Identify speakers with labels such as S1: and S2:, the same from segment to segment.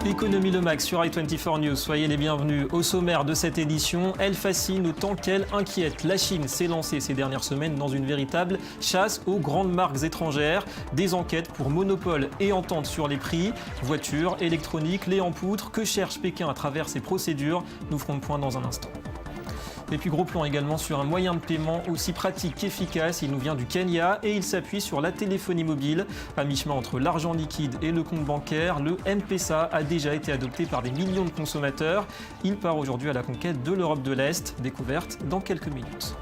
S1: Économie le max sur i24 News, soyez les bienvenus. Au sommaire de cette édition, elle fascine autant qu'elle inquiète. La Chine s'est lancée ces dernières semaines dans une véritable chasse aux grandes marques étrangères. Des enquêtes pour monopole et entente sur les prix. Voitures, électronique, lait en poudre. Que cherche Pékin à travers ces procédures? Nous ferons le point dans un instant. Et puis gros plan également sur un moyen de paiement aussi pratique qu'efficace. Il nous vient du Kenya et il s'appuie sur la téléphonie mobile. À mi-chemin entre l'argent liquide et le compte bancaire, le M-Pesa a déjà été adopté par des millions de consommateurs. Il part aujourd'hui à la conquête de l'Europe de l'Est. Découverte dans quelques minutes.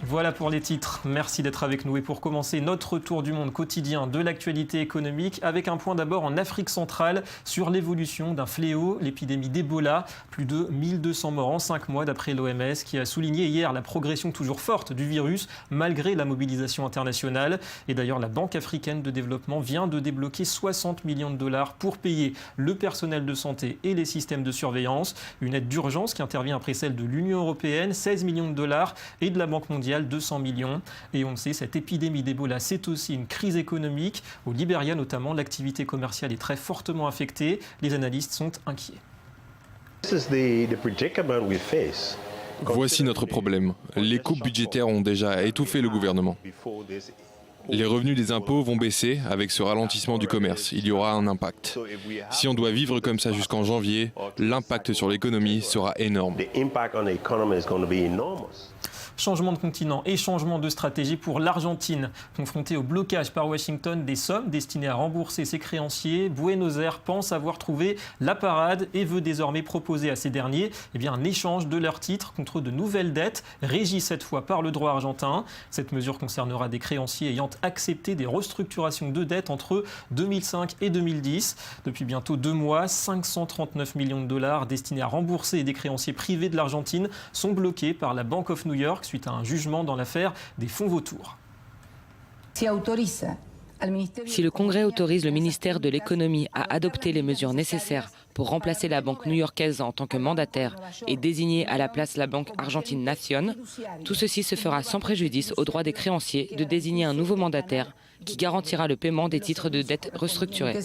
S1: Voilà pour les titres. Merci d'être avec nous. Et pour commencer, notre tour du monde quotidien de l'actualité économique avec un point d'abord en Afrique centrale sur l'évolution d'un fléau, l'épidémie d'Ebola. Plus de 1200 morts en 5 mois d'après l'OMS qui a souligné hier la progression toujours forte du virus malgré la mobilisation internationale. Et d'ailleurs, la Banque africaine de développement vient de débloquer 60 millions de dollars pour payer le personnel de santé et les systèmes de surveillance. Une aide d'urgence qui intervient après celle de l'Union européenne, 16 millions de dollars, et de la Banque mondiale, 200 millions. Et on le sait, cette épidémie d'Ebola, c'est aussi une crise économique. Au Libéria notamment, l'activité commerciale est très fortement affectée. Les analystes sont inquiets.
S2: Voici notre problème. Les coupes budgétaires ont déjà étouffé le gouvernement. Les revenus des impôts vont baisser avec ce ralentissement du commerce. Il y aura un impact. Si on doit vivre comme ça jusqu'en janvier, l'impact sur l'économie sera énorme.
S1: Changement de continent et changement de stratégie pour l'Argentine. Confrontée au blocage par Washington des sommes destinées à rembourser ses créanciers, Buenos Aires pense avoir trouvé la parade et veut désormais proposer à ces derniers un échange de leurs titres contre de nouvelles dettes, régies cette fois par le droit argentin. Cette mesure concernera des créanciers ayant accepté des restructurations de dettes entre 2005 et 2010. Depuis bientôt 2 mois, 539 millions de dollars destinés à rembourser des créanciers privés de l'Argentine sont bloqués par la Bank of New York suite à un jugement dans l'affaire des fonds vautours.
S3: Si le Congrès autorise le ministère de l'économie à adopter les mesures nécessaires pour remplacer la banque new-yorkaise en tant que mandataire et désigner à la place la banque argentine Nación, tout ceci se fera sans préjudice au droit des créanciers de désigner un nouveau mandataire qui garantira le paiement des titres de dette restructurés.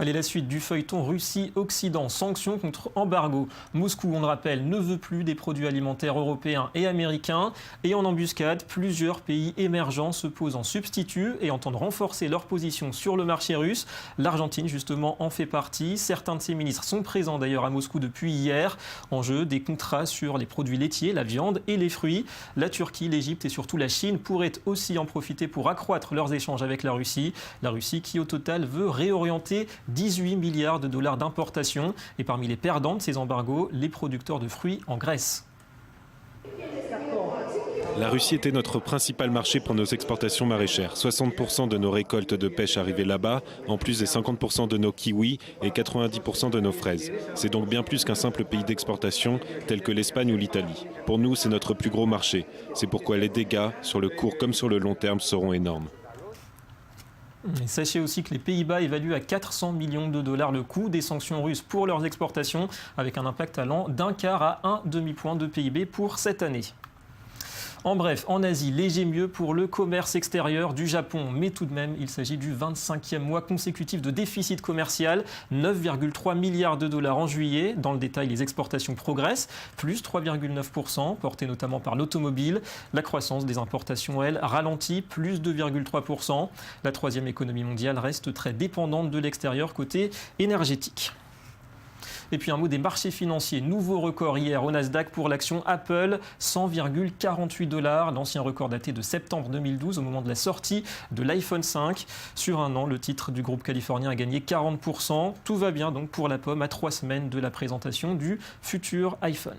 S1: Allez, la suite du feuilleton Russie-Occident, sanctions contre embargo. Moscou, on le rappelle, ne veut plus des produits alimentaires européens et américains. Et en embuscade, plusieurs pays émergents se posent en substitut et entendent renforcer leur position sur le marché russe. L'Argentine, justement, en fait partie. Certains de ses ministres sont présents d'ailleurs à Moscou depuis hier. En jeu, des contrats sur les produits laitiers, la viande et les fruits. La Turquie, l'Égypte et surtout la Chine pourraient aussi en profiter pour accroître leurs échanges avec la Russie. La Russie qui, au total, veut réorienter 18 milliards de dollars d'importation. Et parmi les perdants de ces embargos, les producteurs de fruits en Grèce.
S4: La Russie était notre principal marché pour nos exportations maraîchères. 60% de nos récoltes de pêche arrivaient là-bas, en plus des 50% de nos kiwis et 90% de nos fraises. C'est donc bien plus qu'un simple pays d'exportation tel que l'Espagne ou l'Italie. Pour nous, c'est notre plus gros marché. C'est pourquoi les dégâts, sur le court comme sur le long terme, seront énormes.
S1: Et sachez aussi que les Pays-Bas évaluent à 400 millions de dollars le coût des sanctions russes pour leurs exportations, avec un impact allant d'un quart à un demi-point de PIB pour cette année. En bref, en Asie, léger mieux pour le commerce extérieur du Japon. Mais tout de même, il s'agit du 25e mois consécutif de déficit commercial. 9,3 milliards de dollars en juillet. Dans le détail, les exportations progressent, plus 3,9%, portées notamment par l'automobile. La croissance des importations, elle, ralentit, plus 2,3%. La troisième économie mondiale reste très dépendante de l'extérieur côté énergétique. Et puis un mot des marchés financiers. Nouveau record hier au Nasdaq pour l'action Apple, 100,48 $. L'ancien record daté de septembre 2012 au moment de la sortie de l'iPhone 5. Sur un an, le titre du groupe californien a gagné 40%. Tout va bien donc pour la pomme à 3 semaines de la présentation du futur iPhone.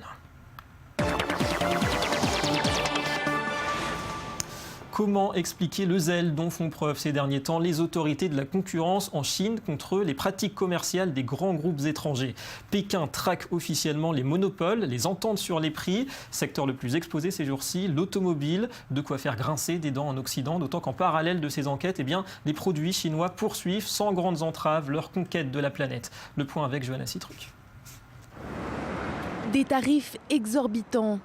S1: Comment expliquer le zèle dont font preuve ces derniers temps les autorités de la concurrence en Chine contre les pratiques commerciales des grands groupes étrangers? Pékin traque officiellement les monopoles, les ententes sur les prix. Secteur le plus exposé ces jours-ci, l'automobile. De quoi faire grincer des dents en Occident, d'autant qu'en parallèle de ces enquêtes, les produits chinois poursuivent sans grandes entraves leur conquête de la planète. Le point avec Johanna Citruc.
S5: Des tarifs exorbitants.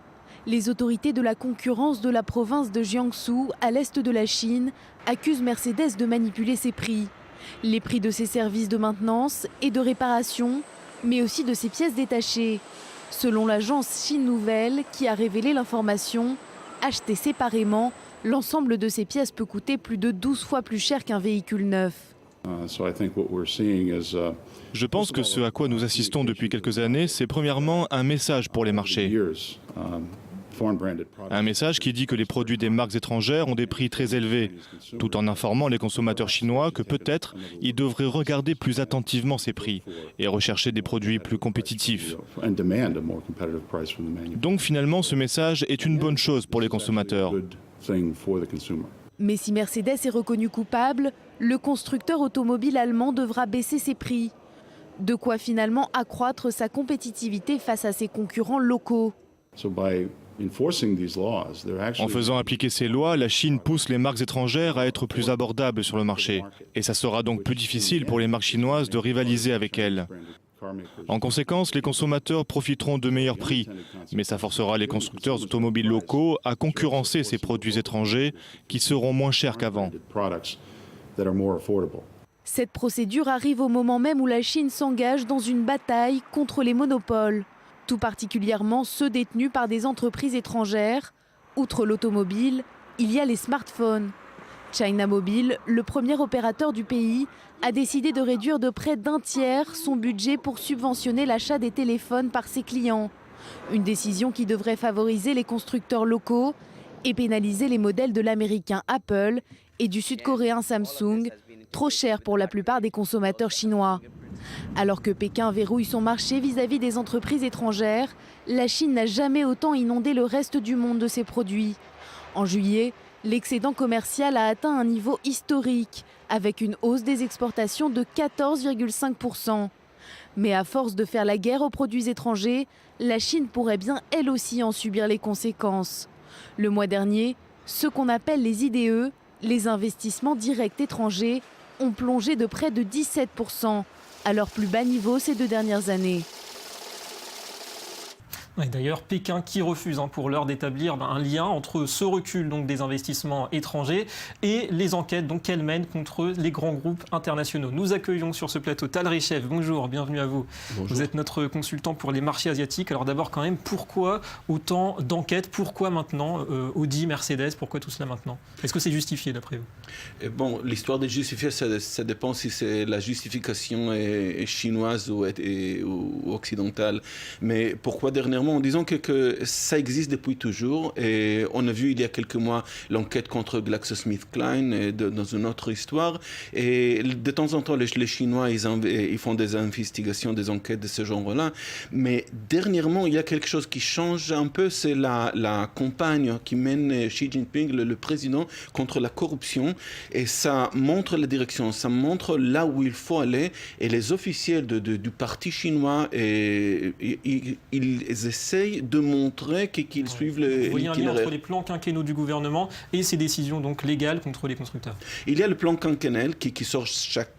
S5: Les autorités de la concurrence de la province de Jiangsu, à l'est de la Chine, accusent Mercedes de manipuler ses prix. Les prix de ses services de maintenance et de réparation, mais aussi de ses pièces détachées. Selon l'agence Chine Nouvelle, qui a révélé l'information, achetées séparément, l'ensemble de ces pièces peut coûter plus de 12 fois plus cher qu'un véhicule neuf.
S6: Je pense que ce à quoi nous assistons depuis quelques années, c'est premièrement un message pour les marchés. Un message qui dit que les produits des marques étrangères ont des prix très élevés, tout en informant les consommateurs chinois que peut-être ils devraient regarder plus attentivement ces prix et rechercher des produits plus compétitifs. Donc finalement, ce message est une bonne chose pour les consommateurs.
S5: Mais si Mercedes est reconnu coupable, le constructeur automobile allemand devra baisser ses prix. De quoi finalement accroître sa compétitivité face à ses concurrents locaux.
S6: En faisant appliquer ces lois, la Chine pousse les marques étrangères à être plus abordables sur le marché. Et ça sera donc plus difficile pour les marques chinoises de rivaliser avec elles. En conséquence, les consommateurs profiteront de meilleurs prix, mais ça forcera les constructeurs automobiles locaux à concurrencer ces produits étrangers qui seront moins chers qu'avant.
S5: Cette procédure arrive au moment même où la Chine s'engage dans une bataille contre les monopoles, tout particulièrement ceux détenus par des entreprises étrangères. Outre l'automobile, il y a les smartphones. China Mobile, le premier opérateur du pays, a décidé de réduire de près d'un tiers son budget pour subventionner l'achat des téléphones par ses clients. Une décision qui devrait favoriser les constructeurs locaux et pénaliser les modèles de l'américain Apple et du sud-coréen Samsung, trop chers pour la plupart des consommateurs chinois. Alors que Pékin verrouille son marché vis-à-vis des entreprises étrangères, la Chine n'a jamais autant inondé le reste du monde de ses produits. En juillet, l'excédent commercial a atteint un niveau historique, avec une hausse des exportations de 14,5%. Mais à force de faire la guerre aux produits étrangers, la Chine pourrait bien elle aussi en subir les conséquences. Le mois dernier, ce qu'on appelle les IDE, les investissements directs étrangers, ont plongé de près de 17%, à leur plus bas niveau ces 2 dernières années.
S1: Et d'ailleurs, Pékin qui refuse pour l'heure d'établir un lien entre ce recul donc, des investissements étrangers et les enquêtes qu'elle mène contre les grands groupes internationaux. Nous accueillons sur ce plateau Tal Rechev. Bonjour, bienvenue à vous. Bonjour. Vous êtes notre consultant pour les marchés asiatiques. Alors d'abord quand même, pourquoi autant d'enquêtes? Pourquoi maintenant Audi, Mercedes? Pourquoi tout cela maintenant? Est-ce que c'est justifié d'après vous?
S7: Bon, l'histoire de justifier, ça dépend si c'est la justification est chinoise ou occidentale. Mais pourquoi dernièrement? Disons que ça existe depuis toujours et on a vu il y a quelques mois l'enquête contre GlaxoSmithKline dans une autre histoire et de temps en temps les Chinois ils font des investigations, des enquêtes de ce genre-là, mais dernièrement il y a quelque chose qui change un peu, c'est la campagne qui mène Xi Jinping, le président, contre la corruption et ça montre la direction, ça montre là où il faut aller et les officiels du parti chinois ils essayent de montrer qu'ils suivent le.
S1: Vous voyez un lien entre les plans quinquennaux du gouvernement et ces décisions donc légales contre les constructeurs.
S7: Il y a le plan quinquennal qui sort chaque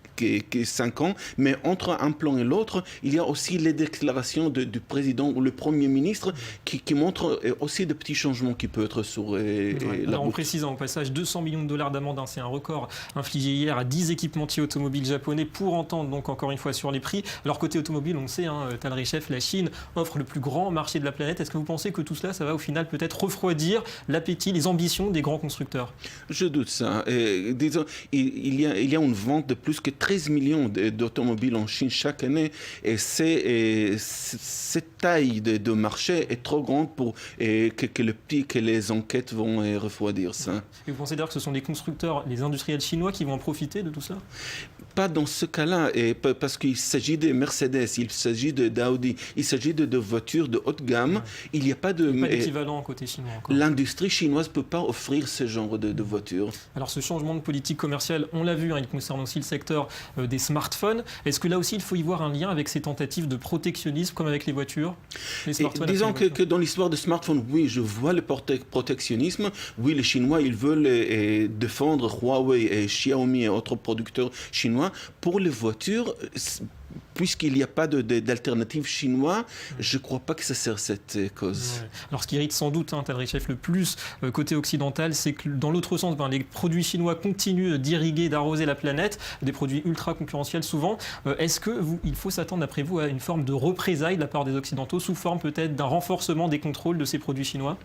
S7: 5 ans, mais entre un plan et l'autre, il y a aussi les déclarations du président ou le Premier ministre qui montrent aussi de petits changements qui peuvent être sur la route.
S1: En précisant au passage, 200 millions de dollars d'amende, c'est un record infligé hier à 10 équipementiers automobiles japonais pour entendre donc encore une fois sur les prix. Alors côté automobile, on le sait, Tal Rechev, la Chine offre le plus grand marché de la planète. Est-ce que vous pensez que tout cela, ça va au final peut-être refroidir l'appétit, les ambitions des grands constructeurs? Je doute ça.
S7: Disons, il y a une vente de plus que 13 millions d'automobiles en Chine chaque année et cette taille de marché est trop grande pour que les enquêtes vont refroidir ça.
S1: Et vous pensez d'ailleurs que ce sont les constructeurs, les industriels chinois qui vont en profiter de tout ça?
S7: Pas dans ce cas-là, parce qu'il s'agit de Mercedes, il s'agit d'Audi, il s'agit de voitures de haute gamme. Il n'y a pas
S1: d'équivalent côté chinois encore.
S7: L'industrie chinoise ne peut pas offrir ce genre de voitures.
S1: Alors ce changement de politique commerciale, on l'a vu, il concerne aussi le secteur des smartphones. Est-ce que là aussi il faut y voir un lien avec ces tentatives de protectionnisme comme avec les voitures, les smartphones?
S7: Disons que dans l'histoire des smartphones, oui, je vois le protectionnisme. Oui, les Chinois, ils veulent défendre Huawei et Xiaomi et autres producteurs chinois. Pour les voitures, puisqu'il n'y a pas d'alternative chinoise, je ne crois pas que ça sert cette cause.
S1: Ouais. Alors ce qui irrite sans doute Tal Reshef le plus côté occidental, c'est que dans l'autre sens, les produits chinois continuent d'irriguer, d'arroser la planète, des produits ultra concurrentiels souvent. Est-ce qu'il faut s'attendre d'après vous à une forme de représailles de la part des Occidentaux sous forme peut-être d'un renforcement des contrôles de ces produits chinois?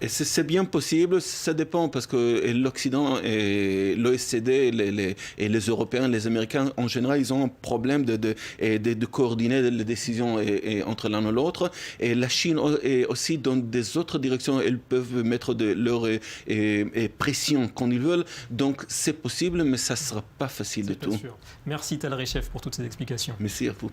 S7: Et c'est bien possible, ça dépend parce que l'Occident et l'OSCD et les Européens, les Américains en général, ils ont un problème de coordonner les décisions entre l'un et l'autre. Et la Chine est aussi dans des autres directions, elles peuvent mettre leur pression quand ils veulent. Donc c'est possible, mais ça ne sera pas facile du tout.
S1: Sûr. Merci Tal Reshef pour toutes ces explications.
S7: Merci à vous.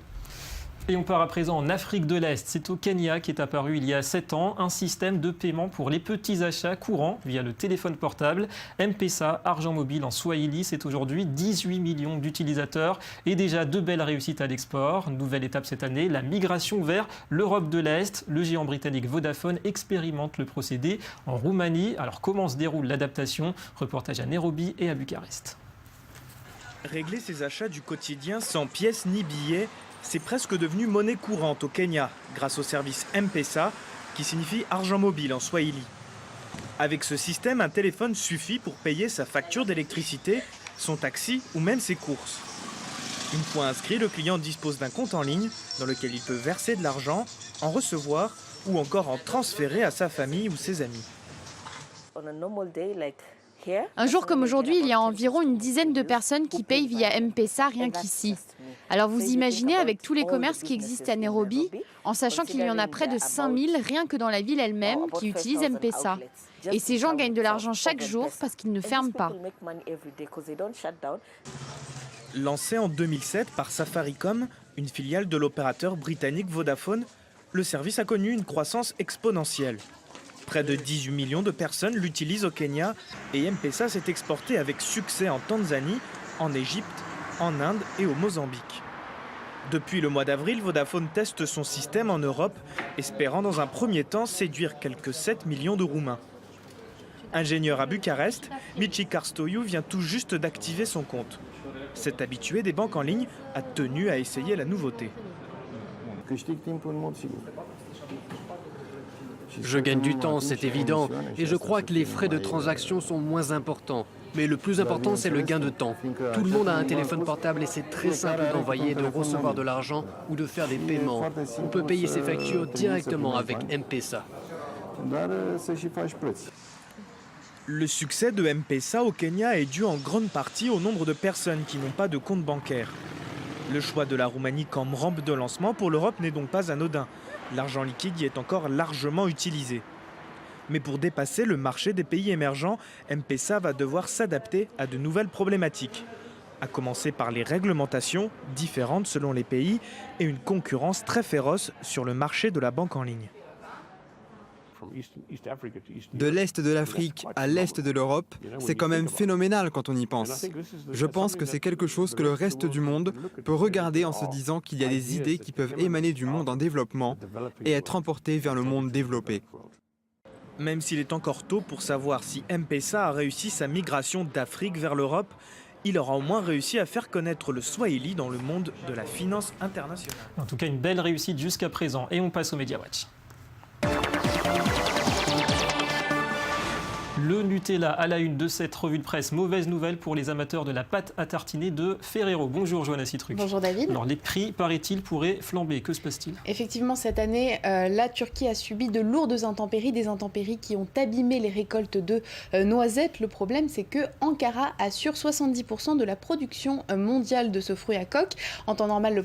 S1: Et on part à présent en Afrique de l'Est. C'est au Kenya qu'est apparu il y a 7 ans un système de paiement pour les petits achats courants via le téléphone portable. M-Pesa, argent mobile en Swahili, c'est aujourd'hui 18 millions d'utilisateurs et déjà 2 belles réussites à l'export. Nouvelle étape cette année, la migration vers l'Europe de l'Est. Le géant britannique Vodafone expérimente le procédé en Roumanie. Alors comment se déroule l'adaptation? Reportage à Nairobi et à Bucarest.
S8: Régler ses achats du quotidien sans pièces ni billets, c'est presque devenu monnaie courante au Kenya, grâce au service M-Pesa, qui signifie argent mobile en Swahili. Avec ce système, un téléphone suffit pour payer sa facture d'électricité, son taxi ou même ses courses. Une fois inscrit, le client dispose d'un compte en ligne dans lequel il peut verser de l'argent, en recevoir ou encore en transférer à sa famille ou ses amis.
S9: Un jour comme aujourd'hui, il y a environ une dizaine de personnes qui payent via M-Pesa rien qu'ici. Alors vous imaginez avec tous les commerces qui existent à Nairobi, en sachant qu'il y en a près de 5000 rien que dans la ville elle-même qui utilisent M-Pesa. Et ces gens gagnent de l'argent chaque jour parce qu'ils ne ferment pas.
S8: Lancé en 2007 par Safaricom, une filiale de l'opérateur britannique Vodafone, le service a connu une croissance exponentielle. Près de 18 millions de personnes l'utilisent au Kenya et M-Pesa s'est exporté avec succès en Tanzanie, en Égypte, en Inde et au Mozambique. Depuis le mois d'avril, Vodafone teste son système en Europe, espérant dans un premier temps séduire quelques 7 millions de Roumains. Ingénieur à Bucarest, Michi Karstoiu vient tout juste d'activer son compte. Cet habitué des banques en ligne a tenu à essayer la nouveauté.
S10: Je gagne du temps, c'est évident, et je crois que les frais de transaction sont moins importants. Mais le plus important, c'est le gain de temps. Tout le monde a un téléphone portable et c'est très simple d'envoyer et de recevoir de l'argent ou de faire des paiements. On peut payer ses factures directement avec M-Pesa.
S8: Le succès de M-Pesa au Kenya est dû en grande partie au nombre de personnes qui n'ont pas de compte bancaire. Le choix de la Roumanie comme rampe de lancement pour l'Europe n'est donc pas anodin. L'argent liquide y est encore largement utilisé. Mais pour dépasser le marché des pays émergents, M-Pesa va devoir s'adapter à de nouvelles problématiques. À commencer par les réglementations, différentes selon les pays, et une concurrence très féroce sur le marché de la banque en ligne.
S11: De l'Est de l'Afrique à l'Est de l'Europe, c'est quand même phénoménal quand on y pense. Je pense que c'est quelque chose que le reste du monde peut regarder en se disant qu'il y a des idées qui peuvent émaner du monde en développement et être emportées vers le monde développé.
S8: Même s'il est encore tôt pour savoir si M-Pesa a réussi sa migration d'Afrique vers l'Europe, il aura au moins réussi à faire connaître le Swahili dans le monde de la finance internationale.
S1: En tout cas, une belle réussite jusqu'à présent. Et on passe au Media Watch. Le Nutella à la une de cette revue de presse. Mauvaise nouvelle pour les amateurs de la pâte à tartiner de Ferrero. Bonjour Johanna Citruc.
S12: Bonjour David.
S1: Alors les prix, paraît-il, pourraient flamber. Que se passe-t-il ?
S12: Effectivement, cette année, la Turquie a subi de lourdes intempéries, des intempéries qui ont abîmé les récoltes de noisettes. Le problème, c'est que Ankara assure 70% de la production mondiale de ce fruit à coque. En temps normal, le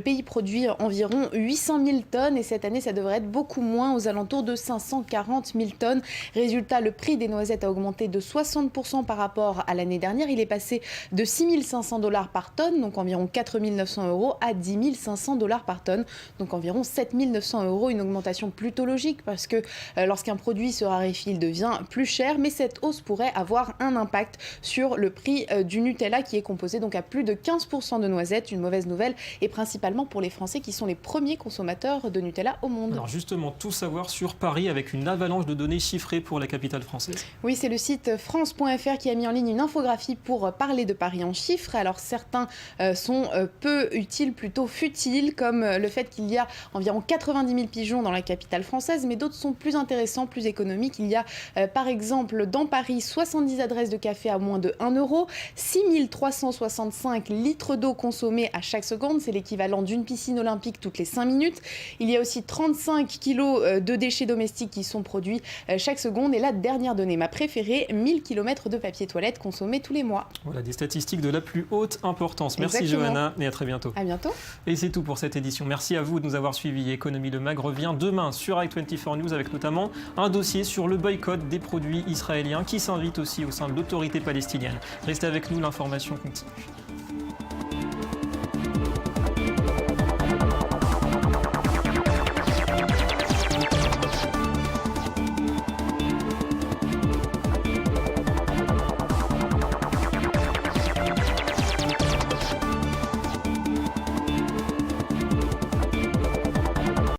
S12: pays produit environ 800 000 tonnes et cette année, ça devrait être beaucoup moins, aux alentours de 540 000 tonnes. Résultat, le prix des noisettes a augmenté de 60% par rapport à l'année dernière. Il est passé de 6 500 $ par tonne, donc environ 4 900 €, à 10 500 $ par tonne, donc environ 7 900 €. Une augmentation plutôt logique parce que lorsqu'un produit se raréfie, il devient plus cher. Mais cette hausse pourrait avoir un impact sur le prix du Nutella qui est composé donc à plus de 15% de noisettes. Une mauvaise nouvelle et principalement pour les Français qui sont les premiers consommateurs de Nutella au monde.
S1: Alors justement, tout savoir sur Paris avec une avalanche de données chiffrées pour la capitale capitale française.
S12: Oui, c'est le site France.fr qui a mis en ligne une infographie pour parler de Paris en chiffres. Alors certains sont peu utiles, plutôt futiles, comme le fait qu'il y a environ 90 000 pigeons dans la capitale française, mais d'autres sont plus intéressants, plus économiques. Il y a par exemple dans Paris 70 adresses de café à moins de 1 €, 6 365 litres d'eau consommés à chaque seconde, c'est l'équivalent d'une piscine olympique toutes les 5 minutes. Il y a aussi 35 kilos de déchets domestiques qui sont produits chaque seconde. Et la dernière donnée, ma préférée, 1000 km de papier toilette consommés tous les mois.
S1: Voilà, des statistiques de la plus haute importance. Merci
S12: Exactement.
S1: Johanna et à très bientôt.
S12: À bientôt.
S1: Et c'est tout pour cette édition. Merci à vous de nous avoir suivis. Économie Le Mag revient demain sur i24 News avec notamment un dossier sur le boycott des produits israéliens qui s'invite aussi au sein de l'autorité palestinienne. Restez avec nous, l'information continue.